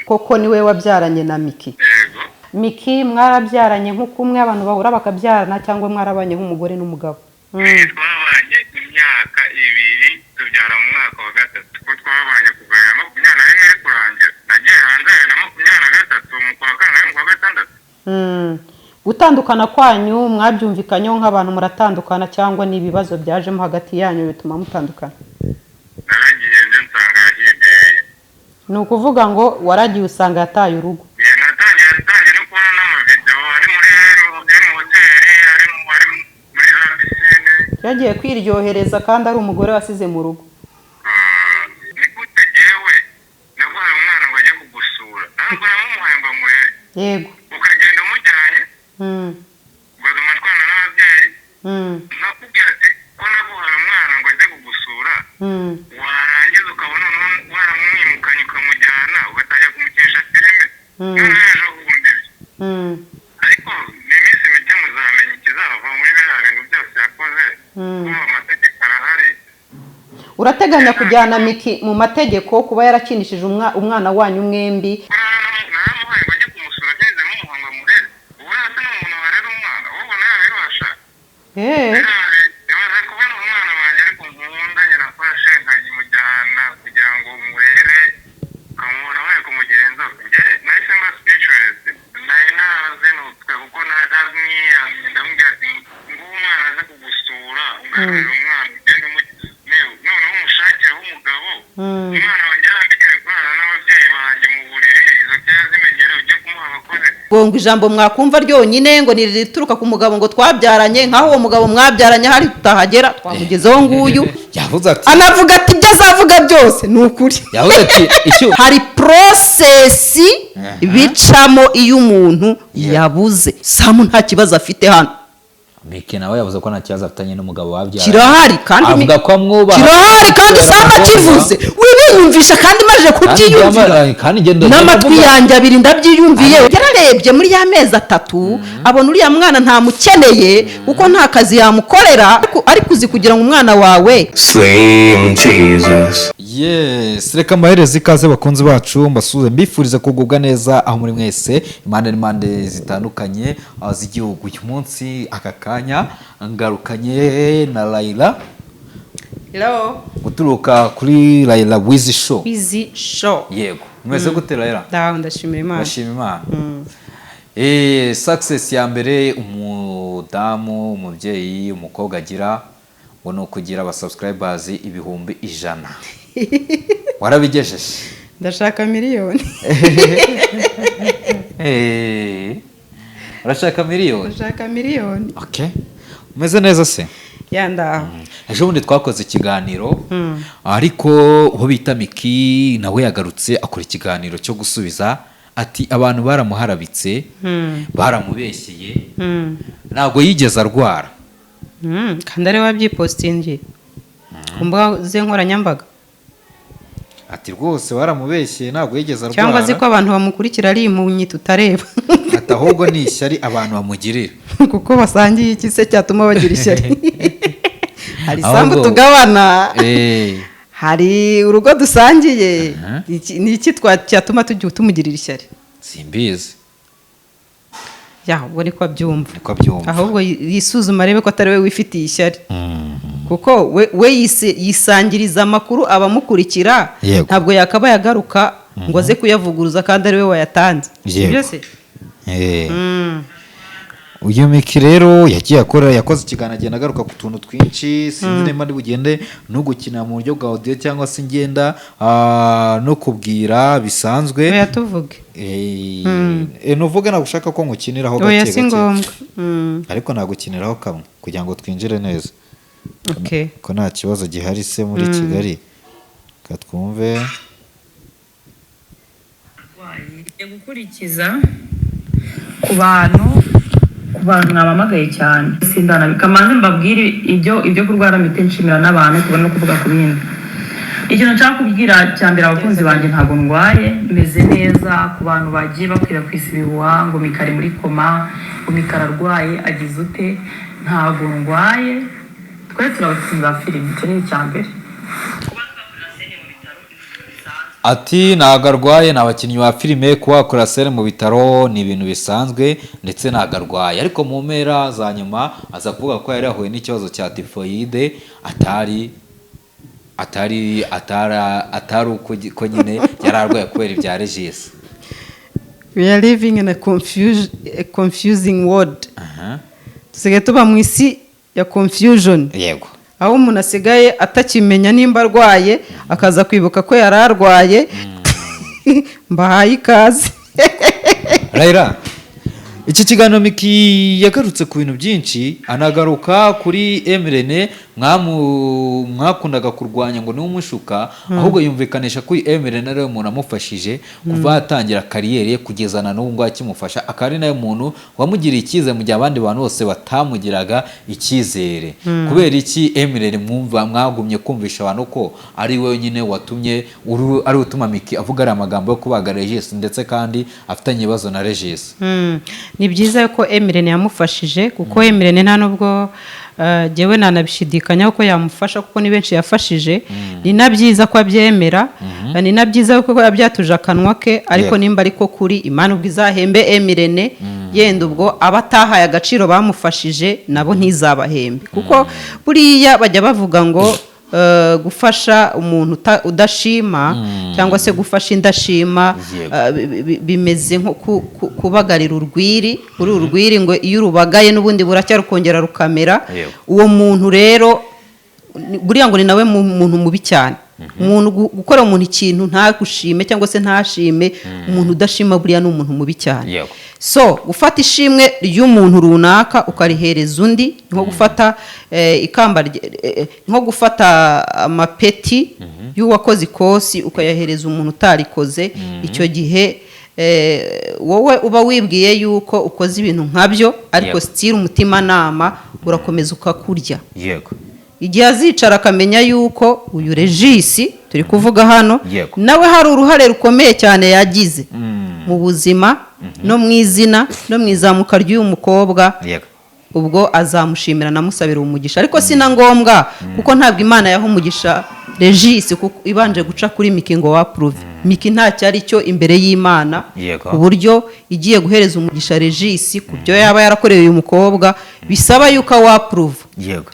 koko niwe wabyaranye na Miki? Yego. Miki mwarabyaranye nk'uko umwe abantu bahura bakabyarana cyangwa mwarabanye nk'umugore n'umugabo? Twabanye imyaka 2 tubyara mu mwaka wa 3 ko twabanye kuva ya 21 iri kurangira nagiye hanze na 23 mu kwa kangahe mu kwa 6. Gutandukana kwanyu mwabyumvikanyeho nk'abantu muratandukana cyangwa ni ibibazo byajemo hagati yanyu bituma mutandukana? Naragiye nje nsanga yahibeye. Ni ukuvuga ngo waragiye usanga yataye urugo? Natangiye no kubona n'amavideo ari muri hoteli ari muri la piscine. Yagiye kwiryohereza kandi ari umugore wasize mu rugo. Nikute jewe naguhaye umwana ngo ajye kugusura ntabwo namuhaye ngo amurere. Yego. Ukagenda umujyanye ugatuma twana n'ababyeyi nakubwira ati ko naguhaye umwana ngo ajye kugusura warangiza ukabona waramwimukanye ukamujyana ugatangira kumukesha filime n'ejo bundi. Ariko ni iminsi mike muzamenya ikizava muri biriya bintu byose yakoze kuba amategeko arahari. Urateganya kujyana Miki mu mategeko kuba yarakinishije umwana wanyu mwembi? Naramuhaye ngo ajye kumusura ageze nk'umuhanga murere ubu hasi n'umuntu warera umwana wowe ubona yabibasha. Yabaze kubona umwana wanjye ariko nkunda nafashe nkajimujyana kugira ngo murere ukamubona waye kumugira inzoka. Njye nahise mba speechless nari nazi nutwe kuko ndamwiyamye ndamubwira ati nguwo umwana aze kugusura ugarurira umwana ugende noneho umushakiraho umugabo umwana wanjye arambikire kurana n'ababyeyi banjye mu buriri izo kera zimenyere ujye kumuha abakozi. Ngo ijambo mwakumva ryonyine ngo nirituruka ku mugabo ngo twabyaranye nk'aho uwo mugabo mwabyaranye hari tutahagera twamugezeho nguyu yavuze ati anavuga ati ibyo azavuga byose ni ukuri. yavuze ati icyo hari process bicamo iyo umuntu yabuze. Samu nta kibazo afite hano. Miki nawe yavuze ko nta kibazo afitanye n'umugabo wabyara. Kirahari kandi avuga ko amwubaha. Kirahari kandi Samu akivuze wibinyumvisha kandi maje kubyiyumvira kandi ngendo n'amatwi yanjye abiri ndabyiyumviye. Yararebye muri ya mezi 3 abona uriya mwana ntamukeneye kuko nta kazi yamukorera ariko uzi kugira ngo umwana wawe Slim Jesus. Yes, reka maherezi ikaze bakunzi bacu mbasuze mbifuriza kugubwa neza aho muri mwese impande zitandukanye z'igihugu. Uyu munsi aka kanya ngarukanye na Laila. Hello. Guturuka kuri Laila Wizi Show. Wizi Show. Yego. Mwese gute Laila? Ndashimira Imana. Ndashimira Imana. Success ya mbere umudamu, umubyeyi, umukobwa agira ngo no kugira aba subscribers 100,000. Warabigejeje? Ndashaka miliyoni. Urashaka miliyoni? Ndashaka miliyoni. Okay. Umeze neza se? Yanda. Ejo bundi twakoze ikiganiro ariko uwo bita Miki nawe yagarutse akora ikiganiro cyo gusubiza ati abantu baramuharabitse baramubeshyeye ntabwo yigeze arwara. Kandi ari wabyipostingiye kumbuga ze nkoranyambaga ati rwose baramubeshyeye ntabwo yigeze arwara. cyangwa ziko abantu bamukurikira ari imunyi tutareba ati ahubwo ni ishyari abantu bamugirira kuko basangiye iki se cyatuma bagira ishyari. Hari sambu tugabana hari urugo dusangiye ni iki cyatuma tumugirira ishyari? Simbizi. Ubwo niko abyumva. Niko ahubwo yisuzuma arebe ko atari we wifitiye ishyari. Kuko we yisangiriza amakuru abamukurikira ntabwo yakaba yagaruka ngo aze kuyavuguruza kandi ari we wayatanze. Ibyo se? Uyu Miki rero yakoze ikiganiro agenda agaruka ku tuntu twinshi sinzi niba ndi bugende no gukina mu buryo bwa audio cyangwa se ngenda no kubwira bisanzwe. Yatuvuge. Nuvuga nagushaka ko ngukiniraho gake gake. Ariko nagukiniraho kamwe kugira ngo twinjire neza. Okay. Ko nta kibazo gihari se muri Kigali. Katwumve. Gukurikiza ku bantu mwamamagaye cyane sindana bikamanze mbabwire ibyo kurwara mite nshimira n'abantu kubona no kuvuga ku bindi. Ikintu nshaka kubwira cyambere abakunzi banjye ntago ndwaye meze neza. Ku bantu bagiye bakwirakwisa ibihuha ngo Mikari muri koma ngo Mikara arwaye agize ute, ntago ndwaye. Twese turabakinga filime cyo ni cyambere ati ntago arwaye, ni abakinnyi ba filime kuba wakora sere mu bitaro ni ibintu bisanzwe ndetse ntago arwaye, ariko mu mpera za nyuma aza kuvuga ko yari yahuye n'ikibazo cya tifoyide atari uko nyine yari arwaye kubera ibya Regis. We are living in a confusing world. Dusigaye tuba mu isi ya confusion. Yego. Aho umuntu asigaye atakimenya nimba arwaye akaza kwibuka ko yari arwaye. Mbahaye ikaze. Raila, iki kiganiro Miki yagarutse ku bintu byinshi, anagaruka kuri Emirene mwakundaga kurwanya ngo ni umushuka, ahubwo yumvikanisha kuri Emirene rero umuntu amufashije kuva yatangira kariyeri ye kugezana n'ubu ngo akimufasha, akari nayo muntu wamugiriye icyizere mu gihe abandi bantu bose batamugiraga icyizere. Kubera iki Emirene mwagumye kumvisha abantu ko ari we nyine watumye ari utuma Miki avuga ari amagambo yo kubaga Regis ndetse kandi afitanye ibibazo na Regis? Ni byiza yuko Emirene yamufashije kuko Emirene nta nubwo jewe nanabishidikanya ko yamufasha kuko ni benshi yafashije. Ni nabyiza ko abyemera, ni nabyiza ko yabyatuje akanwa ke, ariko nimba ariko kuri Imana ubwo izahembe Emirene, yenda ubwo abatahaye agaciro bamufashije nabo ntizabahembe, kuko buriya bajya bavuga ngo gufasha umuntu udashima cyangwa se gufasha indashima bimeze nko kubagarira urwiri. Uri urwiri ngo iyo urubagaye n'ubundi buracya rukongera rukamera. Uwo muntu rero buriya ngo ni nawe muntu mubi cyane. Umuntu gukora umuntu ikintu ntagushime cyangwa se ntashime, umuntu udashima buriya ni umuntu mubi cyane. So gufata ishimwe ry'umuntu runaka ukarihereza undi, nko gufata ikamba, nko gufata amapeti y'uwakoze ikosi ukayahereza umuntu utarikoze, icyo gihe wowe uba wibwiye yuko ukoze ibintu nkabyo, ariko stili umutima nama urakomeza ukakurya. Igihe azicara akamenya yuko uyu Regis turi kuvuga hano nawe hari uruhare rukomeye cyane yagize mu buzima no mu izina no mu izamuka ry'uyu mukobwa, ubwo azamushimira namusabira umugisha. Ariko sina ngombwa kuko ntabwo Imana yaho umugisha Regis kuko ibanje guca kuri Miki ngo waprove. Miki nta cyari cyo imbere y'Imana, ku buryo igiye guhereza umugisha Regis ku byo yaba yarakoreye uyu mukobwa bisaba yuko waprove.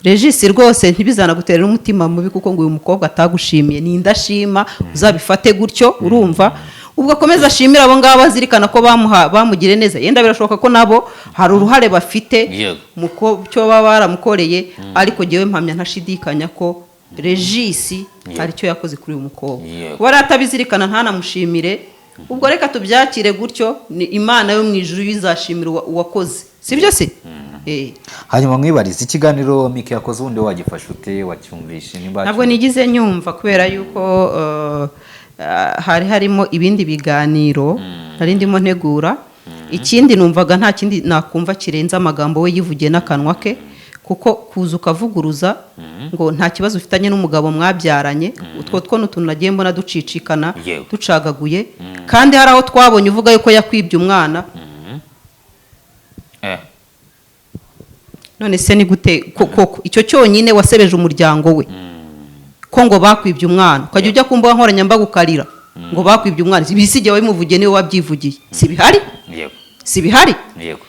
Regis rwose ntibizana guterera umutima mubi kuko ngo uyu mukobwa atagushimiye, ni indashima, uzabifate gutyo. Urumva, ubwo akomeza ashimira abo ngabo azirikana ko bamugire neza. Yenda birashoboka ko nabo hari uruhare bafite mu cyo baba baramukoreye, ariko jewe mpamya ntashidikanya ko Regis hari cyo yakoze kuri uyu mukobwa. Kuba atabizirikana ntanamushimire, ubwo reka tubyakire gutyo, ni Imana yo mu ijuru izashimira uwakoze, sibyo se? Hanyuma mwibariza ikiganiro Miki yakoze ubundi wagifasha ute, wacyumvishe? Ntabwo nigize nyumva kubera yuko hari harimo ibindi biganiro nari ndimo ntegura. Ikindi numvaga nta kindi nakumva kirenza amagambo we yivugiye n'akanwa ke, kuko kuza ukavuguruza ngo nta kibazo ufitanye n'umugabo mwabyaranye, utwo two n'utuntu nagiye mbona ducicikana ducagaguye, kandi hari aho twabonye uvuga yuko yakwibye umwana. None se ni gute koko icyo cyonyine wasebeje umuryango we ko ngo bakwibye umwana, ukajya ujya ku mbuga nkoranyambaga ukarira ngo bakwibye umwana? Ibisige wabimuvugiye niwe wabyivugiye, si bihari? Si bihari?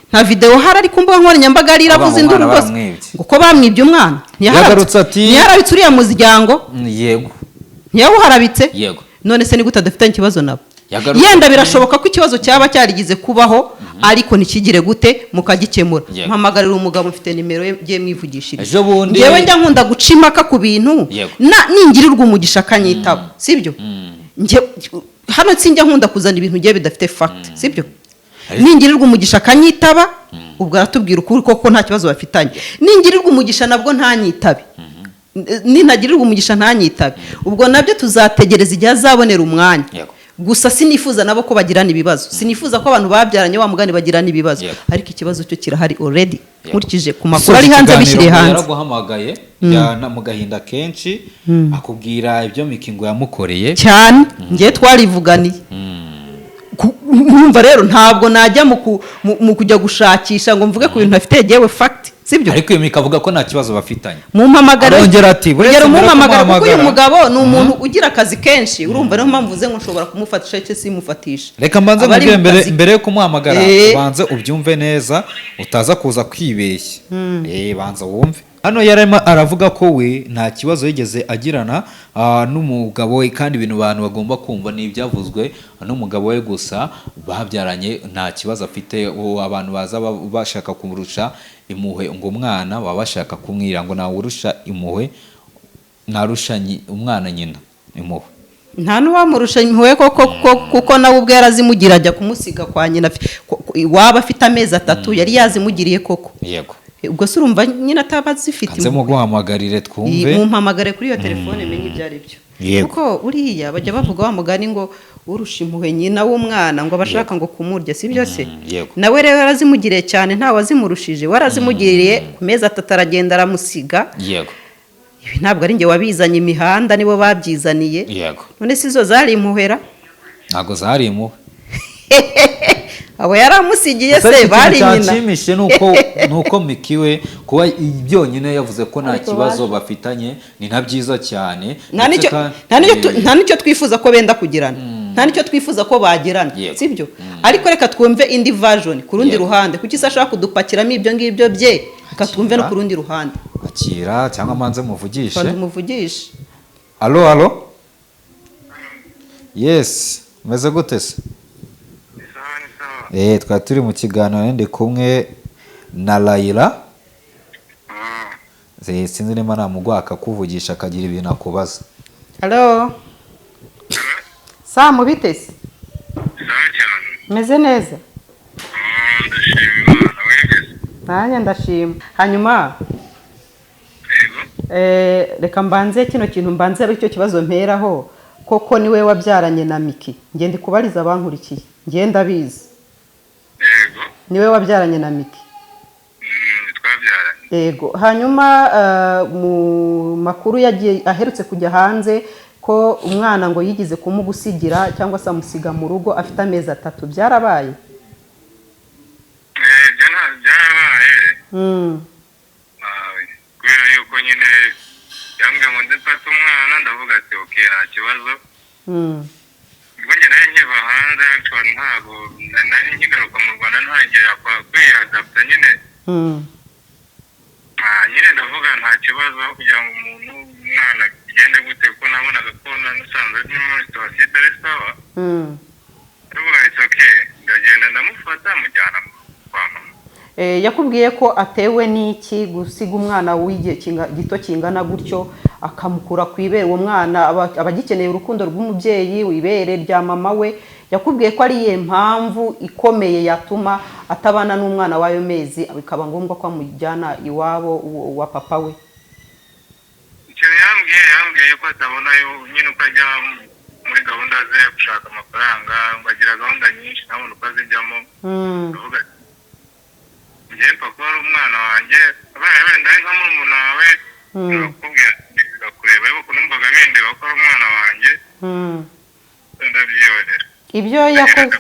Nta video hari ari ku mbuga nkoranyambaga arira avuze induru rwose ngo ko bamwibye umwana. Ntiyaharabitse uriya muryango? Ntiyawuharabitse? None se ni gute adafitanye ikibazo nabo? Yenda birashoboka ko ikibazo cyaba cyarigize kubaho, ariko nikigire gute mukagikemura. Mpamagarira umugabo, mfite nimero ye, giye mwivugishiriza. Ngewe njya nkunda guca impaka ku bintu ningirirwa umugisha akanyitaba, sibyo? Hano sinjya nkunda kuzana ibintu ngiye bidafite fact, sibyo? Ningirirwa umugisha akanyitaba, ubwo aratubwira ukuri koko nta kibazo bafitanye. Ningirirwa umugisha nabwo ntanyitabe, ninagirirwa umugisha ntanyitabe, ubwo nabyo tuzategereza igihe azabonera umwanya. Gusa sinifuza nabo ko bagirana ibibazo, sinifuza ko abantu babyaranye wa mugani bagirana ibibazo, ariko ikibazo cyo kirahari already nkurikije ku makuru ari hanze bishiriye hanze. Yaraguhamagaye yana mu gahinda kenshi akubwira ibyo Miki ngo yamukoreye cyane, ngiye twarivuganiye. Numva rero ntabwo najya mu kujya gushakisha ngo mvuge ku bintu afite yewe fact. sibyo ariko iyo Mika avuga ko nta kibazo bafitanye. mumpamagare Arongera ati, "Buretse ugera mbere yo umumpamagare kuko uyu kumuhamagara." mugabo ni umuntu ugira akazi kenshi urumva niyo mpamvu uze ngo nshobora kumufatisha cyangwa simufatisha Reka mbanze Abari mubwire mu mbere kazi. mbere yo kumuhamagara Eh. ubanze ubyumve neza utaza kuza kwibeshya. Banza wumve. Hano yarimo aravuga ko we nta kibazo yigeze agirana n'umugabo we kandi ibintu abantu bagomba kumva ni ibyavuzwe n'umugabo we gusa babyaranye nta kibazo afite. Abantu baza bashaka kumurusha impuhwe ngo umwana baba bashaka kumwira ngo nawe urusha impuhwe narusha umwana nyina impuhwe. nta n'uwamurusha impuhwe kuko nawe ubwe yarazimugira ajya kumusiga kwa nyina waba afite amezi 3 yari yazimugiriye koko. Yego. Ubwo se urumva nyine ataba zifite Kanze mu guhamagarire twumve. mumpamagare kuri iyo telefone menye ibyo ari byo. Yego. Kuko uriya bajya bavuga wa mugani ngo urusha impuhwe nyina w'umwana ngo abashaka ngo kumurya si byo se. Yego. Nawe rero yarazimugiriye cyane nta wazimurushije warazimugiriye ku mezi 3 aragenda aramusiga. Yego. Ibi ntabwo ari njye wabizanye imihanda nibo babyizaniye. Yego. None si zo zari impuhera Ntago zari impuhwe. abo yaramusigiye se bari nyina. Cyashimishije nuko Mikiwe kuba byonyine yavuze ko nta kibazo bafitanye ni nta byiza cyane. Nta nicyo twifuza ko benda kugirana. Nta nicyo twifuza ko bagirana sibyo. Ariko reka twumve indi version ku rundi ruhande kuki se ashaka kudupakiramo ibyo ngibyo bye reka twumve no ku rundi ruhande. Akira cyangwa manze muvugishe. Allo. Yes, meze gute se? Twari turi mu kiganiro ndi kumwe na Layla. Sinzi niba namugwa akakuvugisha akagira ibintu akubaza. Allo. Samu bitese? Meze neza? Ndashima. Ndashima. Hanyuma reka mbanze kino kintu mbanze ari cyo kibazo mperaho koko niwe wabyaranye na Miki. Nge ndi kubariza abankurikiye. Nge ndabizi. Yego. Niwe wabyaranye na Miki. Twabyaranye. Yego. Hanyuma mu makuru yagiye aherutse kujya hanze ko umwana ngo yigize kumugusigira cyangwa se amusiga mu rugo afite amezi 3 byarabaye. Byarabaye. Kubera yuko nyine yambwiye ngo ndifate umwana ndavuga ati okay nta kibazo. Ubwo njye nari nkiva hanze actually ntabwo nari nkigaruka mu Rwanda ntangiye kwiyadapta nyine. Nyine ndavuga nta kibazo kugira ngo umuntu umwana agende gute ko nabonaga ko nasanze ari muri situation itari sawa. Ndavuga ati okay ndagenda ndamufata mujyana kwa mama. Yakubwiye ko atewe n'iki gusiga umwana w'igihe gito kingana gutyo akamukura ku ibere uwo mwana abagikeneye urukundo rw'umubyeyi wibere rya mama we. Yakubwiye ko ari ye mpamvu ikomeye yatuma atabana n'umwana w'ayo mezi bikaba ngombwa ko amujyana iwabo wa papa we. Icyo yambwiye ko atabona nyine uko ajya muri gahunda ze gushaka amafaranga ngo agira gahunda nyinshi ntabona uko azijyamo. Ndavuga njye papa ari umwana wanjye abaye wenda ari nka murumuna wawe nakubwira kureba yuko numvaga bindeba ko ari umwana wanjye ndabyibonera. Ibyo yakoze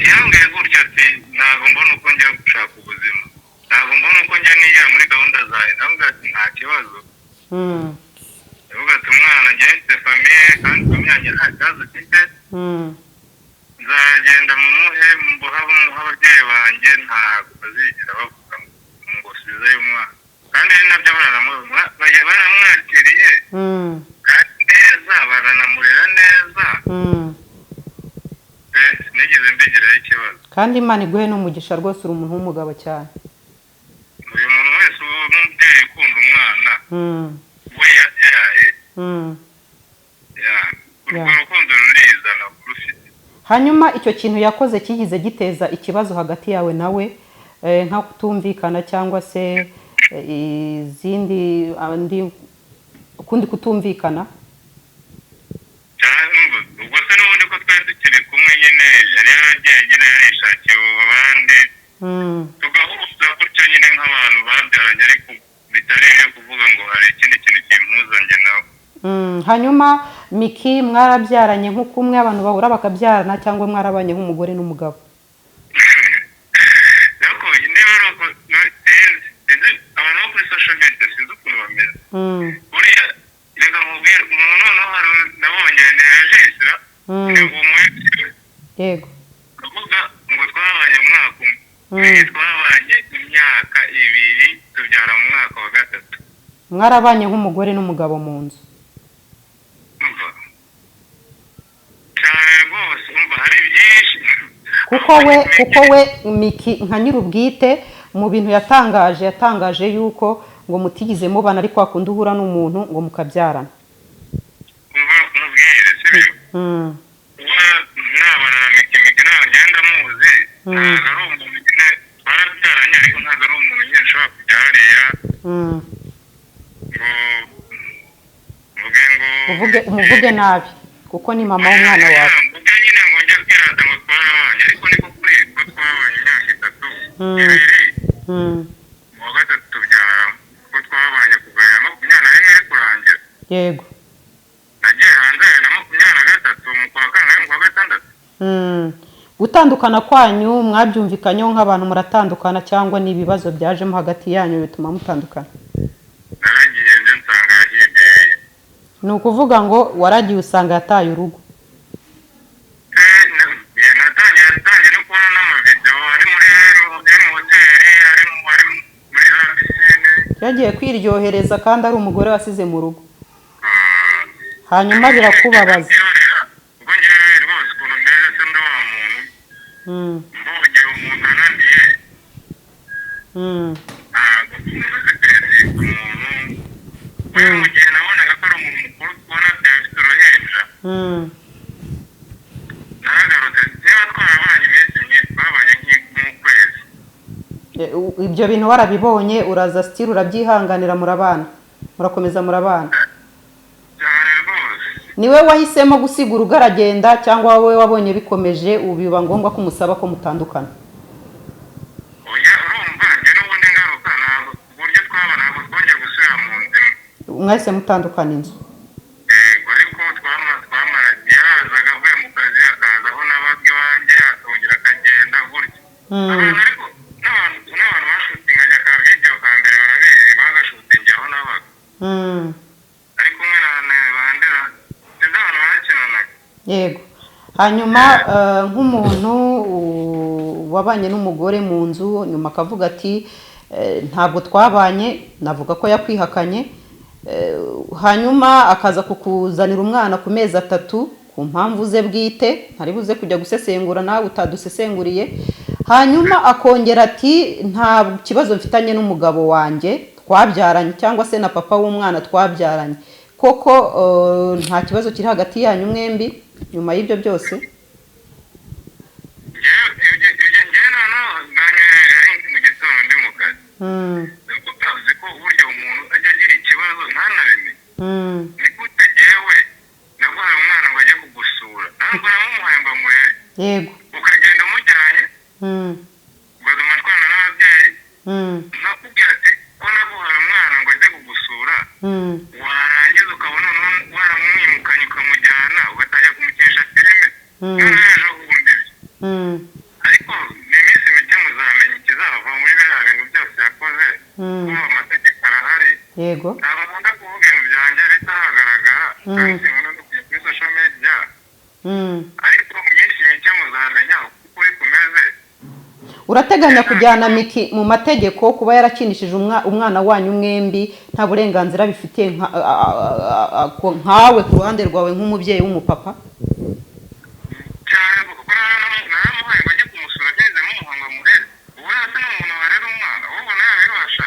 yambwiye gutya ati ntabwo mbona uko njya gushaka ubuzima ntabwo mbona uko njya nigera muri gahunda zawe. ndavuga ati nta kibazo. ndavuga ati umwana njye mfite famiye kandi famiye yanjye nta kibazo mfite. nzagenda mumuhe mbuha ababyeyi banjye ntabwo bazigera bavuga ngo subizayo umwana kandi ni nabyo baramwakiriye kandi neza baranamurera neza. Sinigeze mbigiraho ikibazo. Kandi Imana iguhe n'umugisha rwose uri umuntu w'umugabo cyane. Uyu muntu wese umubyeyi ukunda umwana we yabyaye urwo rukundo rurizana kurufite. Hanyuma icyo kintu yakoze kigize giteza ikibazo hagati yawe nawe nka kutumvikana cyangwa se ukundi kutumvikana. Ubwo se n'ubundi ko twari tukiri kumwe nyine yari yaragiye yarishakiye abandi tugahuza gutyo nyine nk'abantu babyaranye ariko bitari ibyo kuvuga ngo hari ikindi kintu kimpuzange nawe. Hanyuma Miki mwarabyaranye nk'uko umwe abantu bahura bakabyarana cyangwa mwarabanye nk'umugore n'umugabo? buriya reka nkubwire umuntu noneho hari nabonye nejisira ni umuhetse yego kuvuga ngo twabanye umwaka umwe twabanye imyaka 2 tubyara mu mwaka wa 3 mwarabanye nk'umugore n'umugabo mu nzu cyane rwose umva hari byinshi kuko we Miki nka nyir'ubwite mu bintu yatangaje yuko ngo mutigeze mubana ariko akunda uhura n'umuntu ngo mukabyarana umva mubwire sibyo nabana na Miki ntabwo ngenda muzi ntabwo ari umuntu nyine twarabyaranye ariko ntabwo ari umuntu nyine ushobora kujya hariya umuvuge nabi kuko ni mama w'umwana wawe mvuge nyine ngo njye kwirata ngo twarabanye ariko niko kuri ko twabanye imyaka 3 mu wa 3 tubyara ko twabanye kuva ya 21 iri kurangira yego nagiye hanze na 23 mu kwa kangahe mu kwa 6 gutandukana kwanyu mwabyumvikanyeho nk'abantu muratandukana cyangwa ni ibibazo byajemo hagati yanyu bituma mutandukana naragiye nje nsanga yahibeye ni ukuvuga ngo waragiye usanga yataye urugo natangiye no kubona n'amavideo ari muri hoteli ari muri za pisine yagiye kwiryohereza kandi ari umugore wasize mu rugo hanyuma birakubabaza ubwo ngewe rwose ukuntu meze se ndi wa muntu mbonye umuntu ananiye ntabwo umuntu uzi umuntu we mu gihe nabonaga ko ari umuntu mukuru kubona afite uruhinja naragarutse niba twarabanye iminsi myinshi twabanye nk'ukwezi ibyo bintu warabibonye uraza sitiri urabyihanganira murakomeza murabana cyane rwose niwe wahisemo gusiga urugo aragenda cyangwa wowe wabonye bikomeje ubu biba ngombwa ko umusaba ko mutandukana oya urumva njye n'ubundi ngaruka ntabwo uburyo twabana ntabwo twongeye gusubira mu nzima mwahise mutandukana inzu yego ariko yarazaga avuye mu kazi akaza aho nabaga iwanjye akongera akagenda gutya abantu ariko n'abantu bashutinganya ka video ka mbere barabizi bagashutingiye aho nabaga ariko umwe bandera sinzi abantu bakinanaga yego hanyuma nk'umuntu wabanye n'umugore mu nzu nyuma akavuga ati ntabwo twabanye navuga ko yakwihakanye hanyuma akaza kukuzanira umwana ku mezi 3 ku mpamvu ze bwite ntari buze kujya gusesengura nawe utadusesenguriye hanyuma akongera ati nta kibazo mfitanye n'umugabo wanjye twabyaranye cyangwa se na papa w'umwana twabyaranye koko nta kibazo kiri hagati yanyu mwembi nyuma y'ibyo byose ibyo noneho nganyohereje mu gitondo ndi mu kazi uzi ko burya umuntu ajya agira ikibazo ntanabimenye ni gute jewe naguhaye umwana ngo ajye kugusura ntabwo namumuhaye ngo amurere yego ukagenda umujyanye ugatuma twana n'ababyeyi nakubwira ati ko naguhaye umwana ngo ajye kugusura warangiza ukabona waramwimukanye ukamujyana ugatangira kumukinisha filime noneho ejo bundi ariko ni iminsi mike muzamenya ikizava muri biriya bintu byose yakoze kuba amategeko arahari yego ntabwo nkunda kuvuga ibintu byanjye bitahagaragara kandi sinkunda no kujya kuri social media ariko iminsi mike muzamenya uko uri kumeze urateganya kujyana Miki mu mategeko kuba yarakinishije umwana wanyu mwembi nta burenganzira bifitiye nkawe ku ruhande rwawe nk'umubyeyi w'umupapa cyane kuko naramuhaye ngo ajye kumusura ageze nk'umuhanga murere ubu hasi ni umuntu warera umwana wowe ubona yabibasha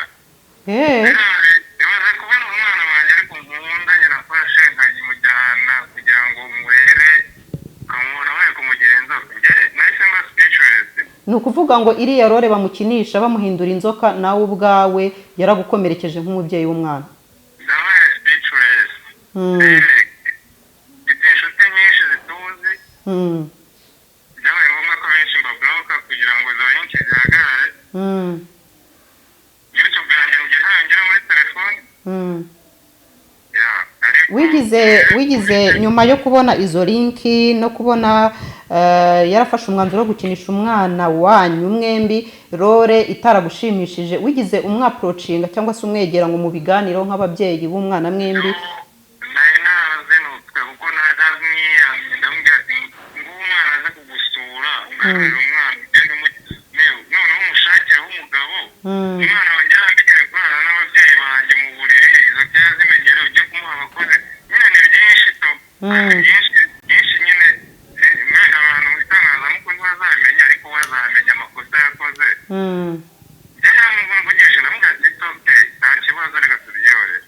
ibaze kubona umwana wanjye ariko nkunda nafashe nkajya kugira ngo murere ukamubona waye kumugira inzoka njye nahise mba speechless ni ukuvuga ngo iriya role bamukinisha bamuhindura inzoka nawe ubwawe yaragukomerekeje nk'umubyeyi w'umwana nabaye speechless mfite inshuti nyinshi zituzi byabaye ngombwa ko benshi mbabloka kugira ngo izo nyinshi zihagarare YouTube yanjye ngira muri telefone wigize nyuma yo kubona izo linki no kubona yarafashe umwanzuro wo gukinisha umwana wanyu mwembi role itaragushimishije wigize umwaprocinga cyangwa se umwegera ngo mu biganiro nk'ababyeyi b'umwana mwembi? nari nazinutwe kuko naramwiyamye ndamubwira ati nguwo umwana aze kugusura ugaburira umwana ugende noneho umushakire w'umugabo umwana wanjye yaramenyere kurana n'ababyeyi banjye mu buriri izo kera zimenyere ujye kumuha abakozi nyine ni byinshi to byinshi nyine mwenda abantu mu itangazamakuru ntibazamenya ariko bazamenya amakosa yakoze njye yamvugisha ndamubwira ati toke nta kibazo reka tubyihorere.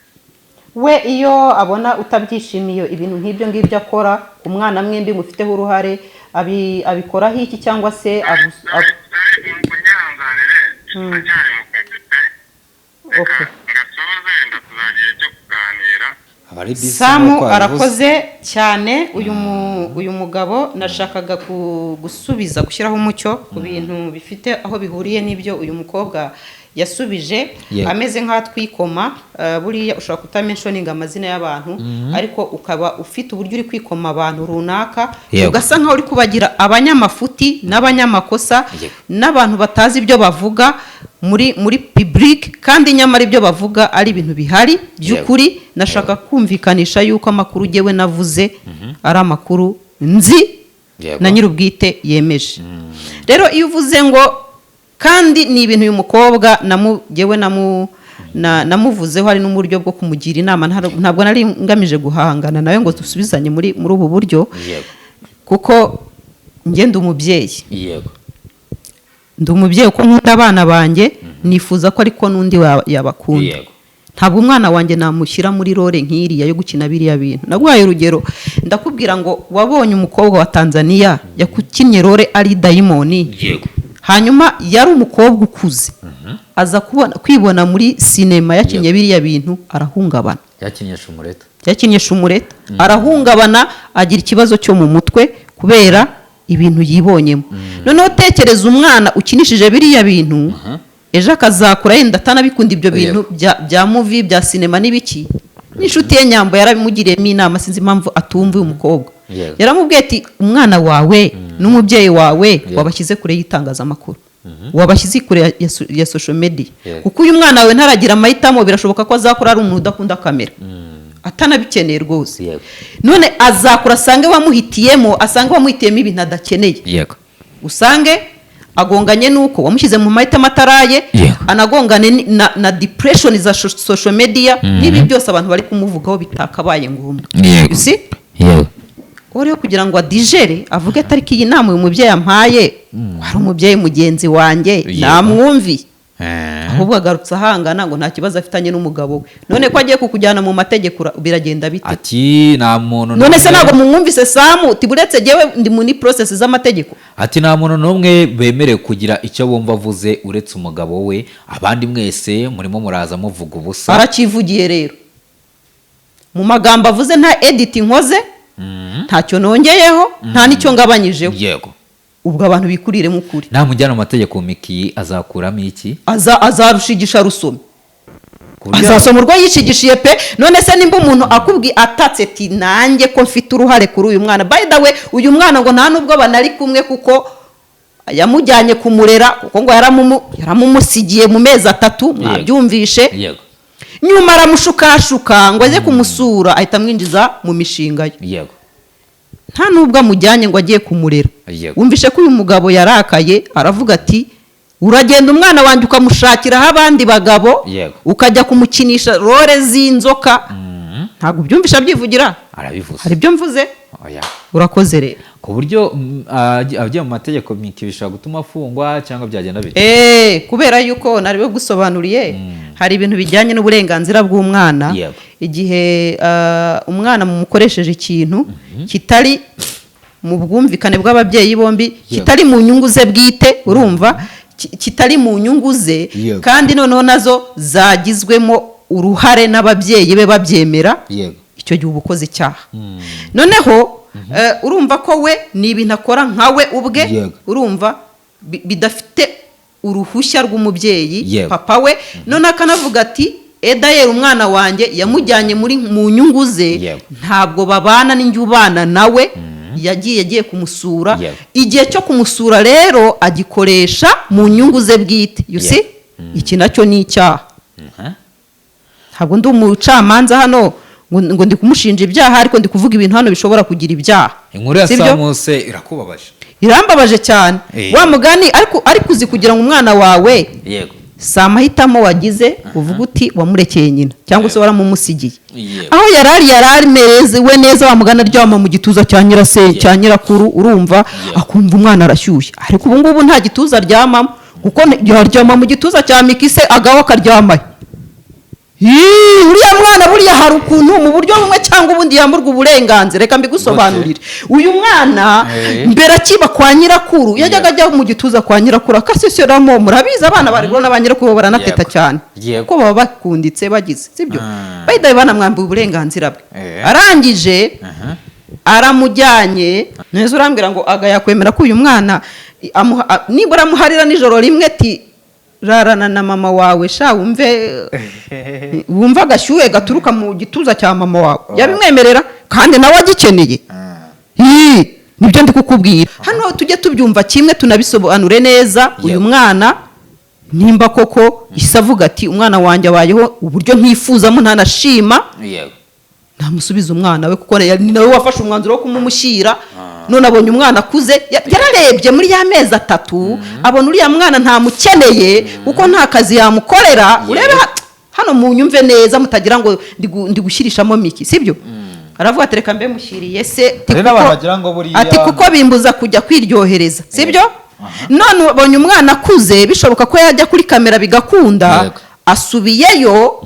We iyo abona utabyishimiye ibintu nk'ibyo ngibyo akora ku mwana mwembi mufiteho uruhare abikoraho iki cyangwa se kunyanganire acyari mu kazi pe reka ngasoze wenda tuzagira ibyo kuganira. Samu arakoze cyane uyu mugabo nashakaga gusubiza gushyiraho umucyo ku bintu bifite aho bihuriye n'ibyo uyu mukobwa yasubije ameze nk'atwikoma buriya ushobora kutamentioninga amazina y'abantu ariko ukaba ufite uburyo uri kwikoma abantu runaka ugasa nkaho uri kubagira abanyamafuti n'abanyamakosa n'abantu batazi ibyo bavuga muri public kandi nyamara ibyo bavuga ari ibintu bihari by'ukuri. Nashaka kumvikanisha yuko amakuru ugewe navuze ari amakuru nzi na nyir'ubwite yemeje. Rero iyo uvuze ngo kandi ni ibintu uyu mukobwa namugewe namuvuzeho hari n'uburyo bwo kumugira inama ntabwo nari ngamije guhangana nawe ngo dusubizanye muri ubu buryo kuko njye ndi umubyeyi uko nkunda abana banjye nifuza ko ariko n'undi yabakunda. Ntabwo umwana wanjye namushyira muri role nk'iriya yo gukina biriya bintu. Naguhaye urugero ndakubwira ngo wabonye umukobwa wa Tanzania yakukinnye role ari dayimoni hanyuma yari umukobwa ukuze aza kwibona muri sinema yakinnye biriya bintu arahungabana. yakinnye shumureta arahungabana agira ikibazo cyo mu mutwe kubera ibintu yibonyemo. Noneho tekereza umwana ukinishije biriya bintu ejo akazakura yenda atanabikunda ibyo bintu bya movie bya sinema n'ibiki. N'inshuti ye Nyambo yarabimugiriyemo inama sinzi impamvu atumva uyu mukobwa. Yaramubwiye ati umwana wawe n'umubyeyi wawe wabashyize kure y'itangazamakuru wabashyize kure ya social media kuko uyu mwana wawe ntaragira amahitamo birashoboka ko azakura ari umuntu udakunda kamera atanabikeneye rwose. None azakura asange wamuhitiyemo ibintu adakeneye usange agonganye nuko wamushyize mu mahitamo ataraye anagongane na depression za social media n'ibi byose abantu bari kumuvugaho bitakabaye ngombwa. Si ore kugira ngo adigere avuge tariki iyi nama uyu mubyeyi ampaye wari umubyeyi mugenzi wanjye namwumvi ahubwo agarutse ahangana ngo nta kibazo afitanye n'umugabo we. None ko agiye kukujyana mu mategeko biragenda bite? Ati nta muntu none se ntabwo mumwumvise Samu tiburetse jewe ndi muri process z'amategeko. Ati nta muntu n'umwe bemerewe kugira icyo bumva avuze uretse umugabo we abandi mwese murimo muraza muvuga ubusa. Arakivugiye rero mu magambo avuze nta edit nkoze ntacyo nongeyeho nta nicyo ngabanyijeho. Ubwo abantu bikurire mu kuri namujyana mu mategeko Miki azakuramo iki? Azarushigisha rusome azasoma urwo yishigishiye pe. None se nimba umuntu akubwi atatse ati nanjye ko mfite uruhare kuri uyu mwana, by the way uyu mwana ngo nta nubwo banari kumwe kuko yamujyanye kumurera kuko ngo yaramumusigiye mu mezi 3 mwabyumvishe. Nyuma aramushukashuka ngo aje kumusura ahita amwinjiza mu mishinga ye. Nta nubwo amujyanye ngo agiye kumurera. Wumvishe ko uyu mugabo yarakaye aravuga ati uragenda umwana wanjye ukamushakiraho abandi bagabo ukajya kumukinisha role z'inzoka. Ntabwo byumvisha byivugira arabivuze hari ibyo mvuze. Urakoze rero ku buryo agiye mu mategeko Miki bishobora gutuma afungwa cyangwa byagenda bite? Kubera yuko nari gusobanuriye hari ibintu bijyanye n'uburenganzira bw'umwana. Igihe umwana mumukoresheje ikintu kitari mu bwumvikane bw'ababyeyi bombi kitari mu nyungu ze bwite urumva kitari mu nyungu ze kandi noneho nazo zagizwemo uruhare n'ababyeyi be babyemera icyo gihe ubukoze icyaha. Noneho urumva ko we ni ibintu akora nkawe ubwe urumva bidafite uruhushya rw'umubyeyi papa we. None akanavuga ati edayeri umwana wanjye yamujyanye mu nyungu ze ntabwo babana n'injye ubana nawe yagiye kumusura. Yego. Igihe cyo kumusura rero agikoresha mu nyungu ze bwite you see iki nacyo ni icyaha. Ntabwo ndi umucamanza hano ngo ndi kumushinja ibyaha ariko ndi kuvuga ibintu hano bishobora kugira ibyaha. Inkuru ya Samuse irakubabaje. Irambabaje cyane. Wa mugani ariko uzi kugira ngo umwana wawe yego si amahitamo wagize uvuga uti wamurekeye nyina cyangwa se waramumusigiye. Aho yarari merezewe neza wa mugana aryama mu gituza cya nyirase cya nyirakuru urumva akumva umwana arashyushye ariko ubu ngubu nta gituza aryamamo kuko yaryama mu gituza cya mikise agaho akaryamaye. Uriya mwana buriya hari ukuntu mu buryo bumwe cyangwa ubundi yamburwa uburenganzira. Reka mbigusobanurire. Uyu mwana mbere akiba kwa nyirakuru yajyaga ajya mu gituza kwa nyirakuru akaseseramo. Murabizi abana barigura na ba nyirakuru baranateta cyane kuko baba bakunditse bagize sibyo bayidaye banamwambuye uburenganzira bwe. Arangije aramujyanye neza urambwira ngo agayakwemera ko uyu mwana nibura amuharira nijoro rimwe ati rarana na mama wawe sha wumva agashyuhe gaturuka mu gituza cya mama wawe yabimwemerera kandi nawe agikeneye. Nibyo ndi kukubwira hano tujye tubyumva kimwe tunabisobanure neza. Uyu mwana nimba koko isavuga ati umwana wanjye abayeho uburyo nkifuzamo ntanashima namusubiza umwana we kuko ni nawe wafashe umwanzuro wo kumumushyira. None abonye umwana akuze yararebye muri ya mezi 3 abona uriya mwana ntamukeneye kuko nta kazi yamukorera. Urebe hano mu nyumve neza mutagira ngo ndi gushyirishamo miki sibyo. Aravuga ati reka mbe mushyiriye se ati kuko bimbuza kujya kwiryohereza sibyo. None abonye umwana akuze bishoboka ko yajya kuri kamera bigakunda asubiyeyo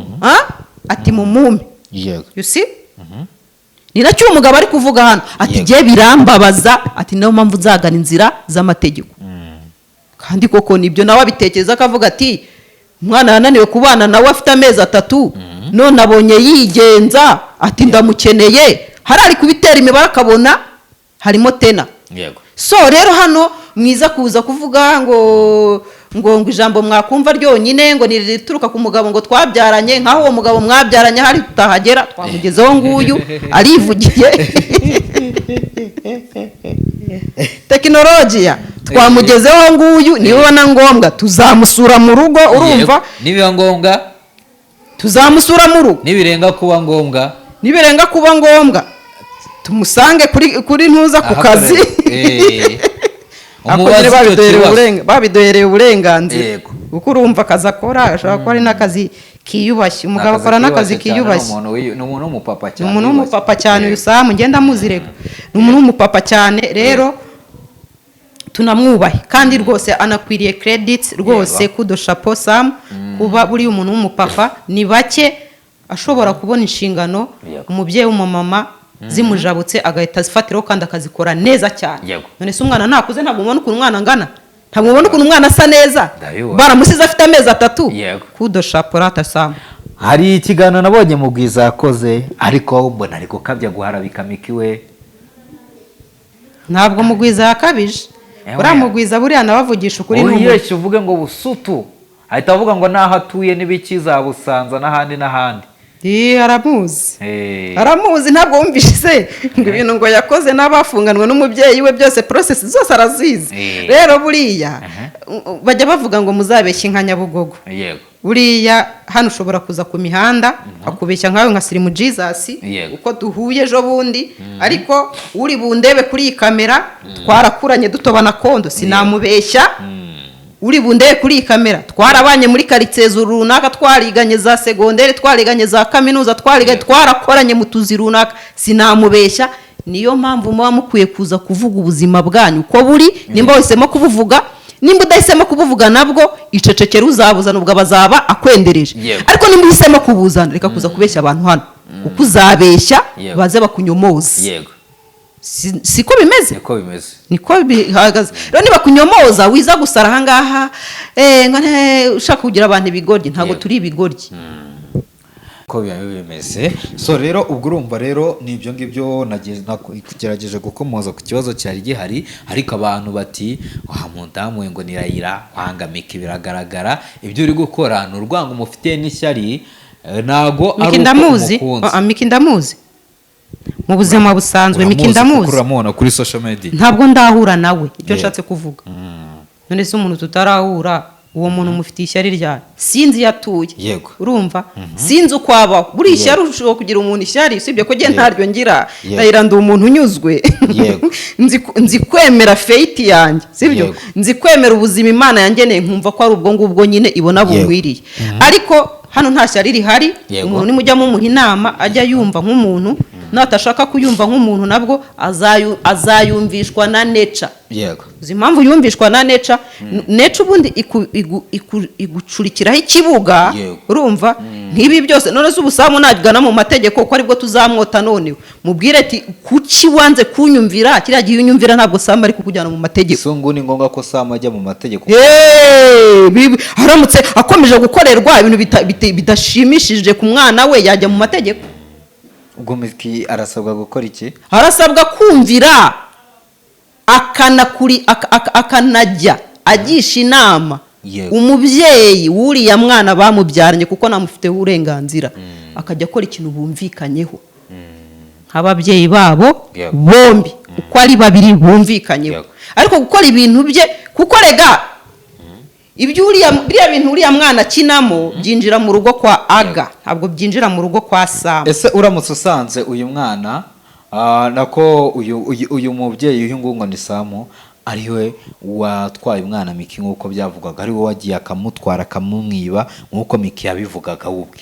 ati mumume you see. Ni nacyo umugabo ari kuvuga hano ati giye birambabaza ati nayo mpamvu nzagana inzira z'amategeko. Kandi koko nibyo nawe abitekereza akavuga ati umwana yananiwe kubana nawe afite amezi 3 none abonye yigenza ati ndamukeneye harari kubitera imibare akabona harimo tena. So rero hano mwiza kuza kuvuga ngo ijambo mwakumva ryonyine ngo nirituruka ku mugabo ngo twabyaranye nkaho uwo mugabo mwabyaranye hari tutahagera twamugezeho nguyu arivugiye tekinolojiya twamugezeho nguyu nibona ngombwa tuzamusura mu rugo urumva nibiba ngombwa tuzamusura mu rugo nibirenga kuba ngombwa tumusange kuri ntuza ku kazi babidohereye uburenganzira kuko urumva akazi akora ashobora kuba ari n'akazi kiyubashye. Umugabo akora n'akazi kiyubashye. Ni umuntu w'umupapa cyane uyu Samu ngenda muzirega ni umuntu w'umupapa cyane rero tunamwubahe kandi rwose anakwiriye credits rwose kudo chapeau Samu kuba buri umuntu w'umupapa ni bake ashobora kubona inshingano umubyeyi w'umumama zimujabutse agahita zifatiraho kandi akazikora neza cyane. None se umwana nakuze ntabwo ubona ukuntu umwana angana ntabwo ubona ukuntu umwana asa neza baramusize afite amezi 3 kudo chapeau Samu. Hari ikiganiro nabonye mu Bwiza yakoze ariko mbona ariko kabya guharabika mikiwe ntabwo mu Bwiza yakabije uriya mu Bwiza buriya nabavugisha ukuri n'umwe uvuge ngo busutu ahita avuga ngo naho atuye n'ibikiza Busanza n'ahandi aramuzi ntabwo wumvishe se ngo ibintu ngo yakoze n'abafunganwe n'umubyeyi we byose process zose arazizi. Rero buriya bajya bavuga ngo muzabeshye nka Nyabugogo. Buriya hano ushobora kuza ku mihanda akubeshya nkawe nka Slim Jesus uko duhuye ejo bundi ariko uri bundebe kuri iyi kamera twarakuranye dutobana kondo sinamubeshya. Uri bundebe kuri iyi kamera twarabanye muri quartier runaka twariganye za secondaire twariganye za kaminuza twarakoranye mu tuzi runaka sinamubeshya. Niyo mpamvu muba mukwiye kuza kuvuga ubuzima bwanyu uko buri nimba wahisemo kubuvuga nimba udahisemo kubuvuga nabwo icecekera uzabuzana ubwo bazaba akwendereje ariko nimba uhisemo kubuzana reka kuza kubeshya abantu hano uko uzabeshya baze bakunyomoza. Siko bimeze niko bihagaze. Rero niba kunyomoza wiza gusara ahangaha ushaka kugira abantu ibigoryi ntabwo turi ibigoryi ko bimeze. So rero ubwo urumva rero nibyo ngibyo nagerageje gukomoza ku kibazo cyari gihari ariko abantu bati wa mudamu ngo nirayira wangamika biragaragara ibyo uri gukora ni urwango umufitiye n'ishyari nago ari Miki ndamuzi mu buzima busanzwe Miki ndamuzi kuramubona kuri social media ntabwo ndahura nawe ibyo nshatse kuvuga none se umuntu tutarahura uwo muntu mufitiye ishyari rya sinzi yatuye Yego. urumva sinzi uko abaho buri ishyari ushobora kugira umuntu ishyari usibye ko ntaryo ngira ndahira ndi umuntu unyuzwe nzi kwemera fate yanjye sibyo nzi kwemera ubuzima Imana yangeneye nkumva ko ari ubwo ngubwo nyine ibona bungwiriye ariko hano nta shyari rihari umuntu nimujyamo umuha inama ajya yumva nk'umuntu natashaka kuyumva nk'umuntu nabwo azayumvishwa na nature yego uzi impamvu yumvishwa na nature ubundi igucurikiraho ikibuga urumva nk'ibi byose none se ubusamu najyana mu mategeko ko aribwo tuzamwota noneho mubwire ati kuki wanze kunyumvira kiriya gihe unyumvira ntabwo Samu ari kukujyana mu mategeko sungu ni ngombwa ko Samu ajya mu mategeko aramutse akomeje gukorerwa ibintu bidashimishije ku mwana we yajya mu mategeko ubwo Miki arasabwa gukora iki arasabwa kumvira akanajya agisha inama umubyeyi wuriya mwana bamubyaranye kuko namufiteho uburenganzira akajya akora ikintu bumvikanyeho nk'ababyeyi babo bombi uko ari babiri bumvikanyeho ariko gukora ibintu bye kuko rega biriya bintu uriya mwana akinamo byinjira mu rugo kwa Aga ntabwo byinjira mu rugo kwa Samu ese uramutse usanze uyu mwana nako uyu mubyeyi uyu nguyu ngo ni Samu ariwe watwaye umwana Miki nk'uko byavugwaga ariwe wagiye akamutwara akamumwiba nk'uko Miki yabivugaga ubwe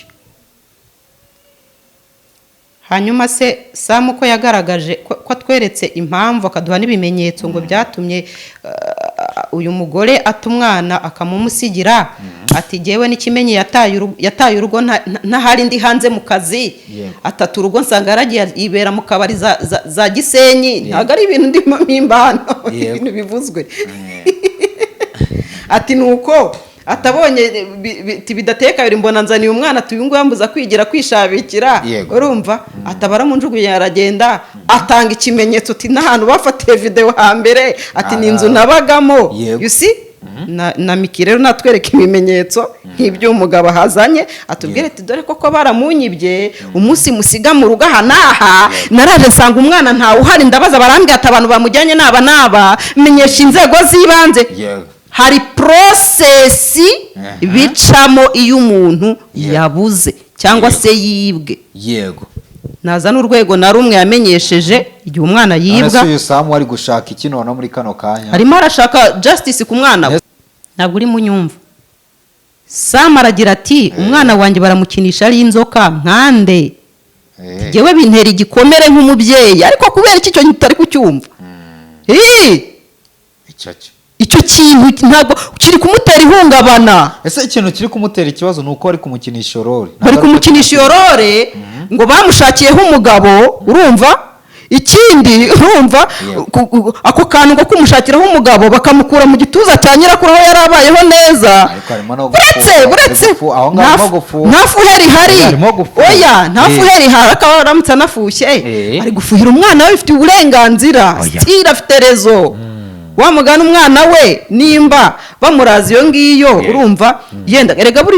hanyuma se Samu ko yagaragaje ko atweretse impamvu akaduha n'ibimenyetso ngo byatumye uyu mugore atumwana akamumusigira ati jyewe n'ikimenye yataye urugo ntahari ndi hanze mu kazi atatu urugo nsanga yaragiye ibera mu kabari za Gisenyi ntabwo ari ibintu ndimo mpimbano ibintu bivuzwe ati nuko atabonye bidateka biri mbona nzaniye umwana tuyungu yambuza kwigira kwishabikira urumva atabara mu njugu yaragenda atanga ikimenyetso ati n'ahantu bafatiye video hambere ati ni inzu nabagamo you see na Miki rero natwereka ibimenyetso nk'ibyo umugabo hazanye atubwire ati dore koko baramunyibye umunsi musiga mu rugo aha n'aha naraje nsanga umwana ntawe uhari ndabaza barambwira ati abantu bamujyanye n'aba menyesha inzego z'ibanze hari processi bicamo iyo umuntu yabuze cyangwa se yibwe yego naza n'urwego na rumwe yamenyesheje igihe umwana yibwa uyu Samu ari gushaka iki none muri kano kanya arimo arashaka justice ku mwana ntabwo uri munyumva Samu aragira ati umwana wanjye baramukinisha ari inzoka nkande jyewe bintera igikomere nk'umubyeyi ariko kubera iki cyo kitari kucyumva icyo kintu ntabwo kiri kumutera ihungabana ese ikintu kiri kumutera ikibazo nuko ari kumukinisha yorore bari kumukinisha yorore ngo bamushakiyeho umugabo urumva ikindi urumva ako kantu ko kumushakiraho umugabo bakamukura mu gituza cya nyirakuru aho yari abayeho neza buretse nta fuheri hari oya nta fuheri hari akaba aramutse anafushye ari gufuhira umwana we bifite uburenganzira sitira afite rezo wamugana umwana we nimba bamuraza iyo ngiyo urumva yenda erega buri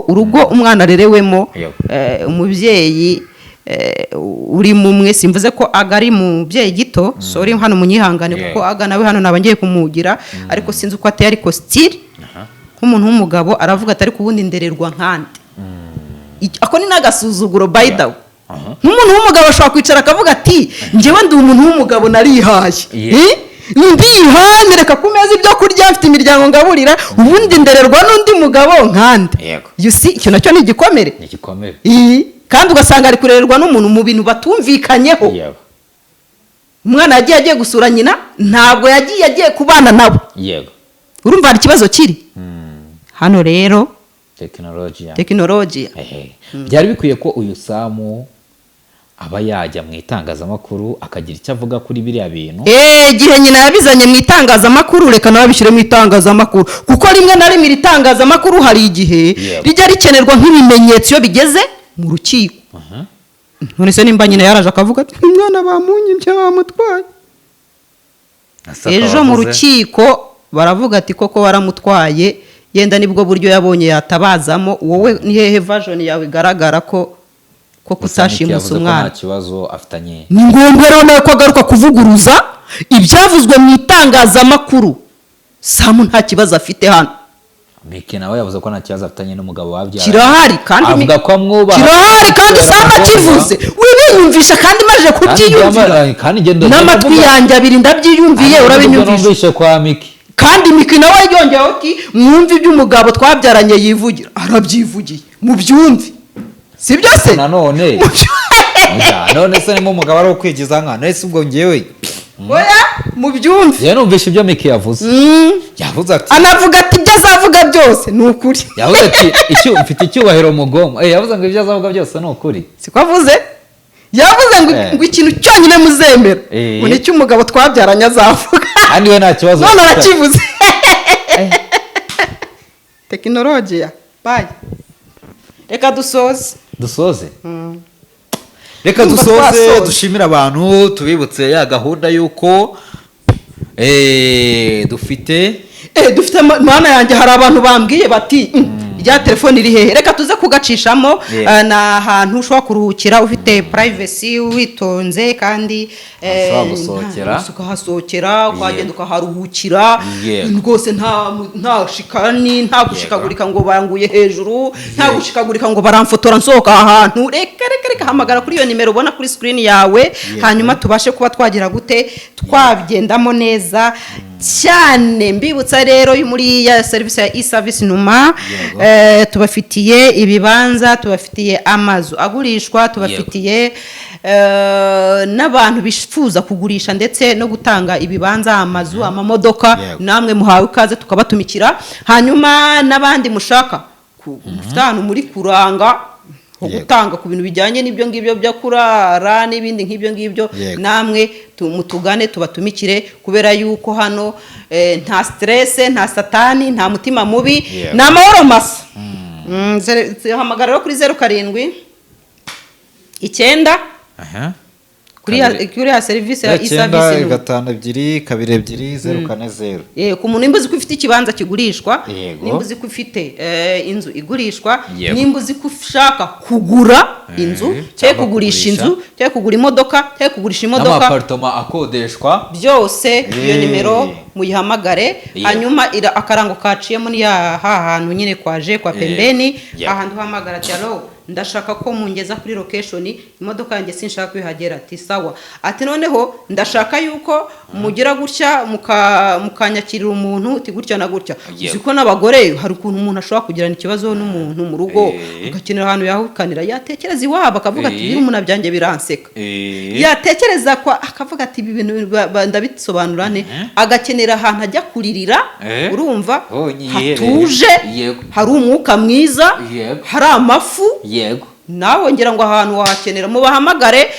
urugo umwana arerewemo umubyeyi uri mumwe simvuze ko Aga ari mubyeyi gito sorry hano munyihangane kuko Aga nawe hano nabangiye kumugira ariko sinzi uko ateye ariko still nk'umuntu w'umugabo aravuga ati ariko ubundi ndererwa nkande ako ni nagasuzuguro by the way nk'umuntu w'umugabo ashobora kwicara akavuga ati njyewe ndi umuntu w'umugabo narihaye ndihane reka ku meza ibyo kurya mfite imiryango ngaburira ubundi ndererwa n'undi mugabo nkande you see icyo nacyo ni igikomere kandi ugasanga ari kurererwa n'umuntu mu bintu batumvikanyeho umwana yagiye gusura nyina ntabwo yagiye kubana nabo urumva hari ikibazo kiri hano rero tekinolojiya byari bikwiye ko uyu Samu aba yajya mu itangazamakuru akagira icyo avuga kuri biriya bintu igihe nyina yabizanye mu itangazamakuru reka nawe bishyire mu itangazamakuru kuko rimwe na rimwe itangazamakuru hari igihe rijya rikenerwa nk'ibimenyetso iyo bigeze mu rukiko none se nimba nyina yaraje akavuga ati umwana bamunyibye bamutwaye ejo mu rukiko baravuga ati koko waramutwaye yenda nibwo buryo yabonye yatabazamo wowe ni hehe version yawe igaragara ko ko Gusa Nick yavuze kutashimusa ko umwana nta kibazo afitanye. ni ngombwa rero nawe ko agaruka kuvuguruza ibyavuzwe mu itangazamakuru. Samu nta kibazo afite hano, Mike nawe yavuze ko nta kibazo afitanye n'umugabo wabyara. kirahari kandi avuga ko amwubaha. kirahari kandi Samu akivuze wibiyumvisha kandi maze kubyiyumvira kandi genda n'amatwi yanjye abiri ndabyiyumviye urabinyumvisha urabinumvishe kwa Mike. kandi Miki nawe yongeyeho ati mwumve iby'umugabo twabyaranye yivugira, arabyivugiye mubyumve sibyo se nanone none se nimo umugabo ari ukwigiza nkana ese ubwo ngewe oya mubyumve. yewe numvishe ibyo Mike yavuze. yavuze ati anavuga ati ibyo azavuga byose ni ukuri. yavuze ati mfite icyubahiro mugomo. yavuze ngo ibyo azavuga byose ni ukuri. siko avuze, yavuze ngo ikintu cyonyine muzemera ngo ni cy'umugabo twabyaranye azavuga kandi we nta kibazo none arakivuze. tekinolojiya bayi reka dusoze reka Ndumva dusoze twasoze. dushimira abantu tubibutse ya gahunda y'uko dufite mana yanjye hari abantu bambwiye bati rya telefone iri hehe, reka tuze kugacishamo. ni ahantu ushobora kuruhukira ufite privacy witonze kandi ukahasohokera ukagenda ukaharuhukira rwose nta shikani, nta gushikagurika ngo banguye hejuru, nta gushikagurika ngo baramfotora nsohoka ahantu. reka hamagara kuri iyo nimero ubona kuri screen yawe hanyuma tubashe kuba twagira gute twabigendamo neza cyane. Mbibutsa rero muri ya service ya e-service Numa tubafitiye ibibanza, tubafitiye amazu agurishwa, tubafitiye n'abantu bifuza kugurisha ndetse no gutanga ibibanza, amazu, amamodoka. namwe muhawe ikaze tukabatumikira. hanyuma n'abandi mushaka mufite ahantu muri kuranga gutanga ku bintu bijyanye n'ibyo ngibyo byo kurara n'ibindi nk'ibyo ngibyo, namwe mutugane tubatumikire, kubera yuko hano nta stress, nta satani, nta mutima mubi, ni amahoro masa. hamagara rero kuri 07 kuri ya serivisi ya e-service 522 ku muntu nimba uzi ko ufite ikibanza kigurishwa, nimba uzi ko ufite inzu igurishwa, nimba uzi ko ushaka kugura inzu cyangwa kugurisha inzu cyangwa kugura imodoka cyangwa kugurisha imodoka n'amapartoma akodeshwa, byose iyo nimero muyihamagare. hanyuma akarango kaciyemo ni hantu nyine kwaje kwa pembeni, ahantu uhamagara ati alo ndashaka ko mungeza kuri location, imodoka yanjye sinshaka kwihagera. ati sawa, ati noneho ndashaka yuko mugira gutya mukanyakirira umuntu uti gutya na gutya. uziko n'abagore hari ukuntu umuntu ashobora kugirana ikibazo n'umuntu mu rugo ugakenera ahantu yahukanira, yatekereza iwabo akavuga ati biri umuntu abyanjye biranseka, yatekereza ko akavuga ati ibi bintu ndabisobanura ne, agakenera ahantu ajya kuririra, urumva hatuje, hari umwuka mwiza, hari amafu. nawe ngira ngo ahantu wahakenera mubahamagare.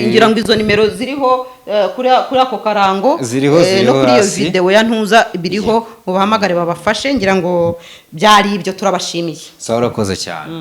ngira ngo izo nimero ziriho kuri ako karango no kuri iyo video ya ntuza biriho, mubahamagare babafashe. ngira ngo byari ibyo, turabashimiye. sawa urakoze cyane.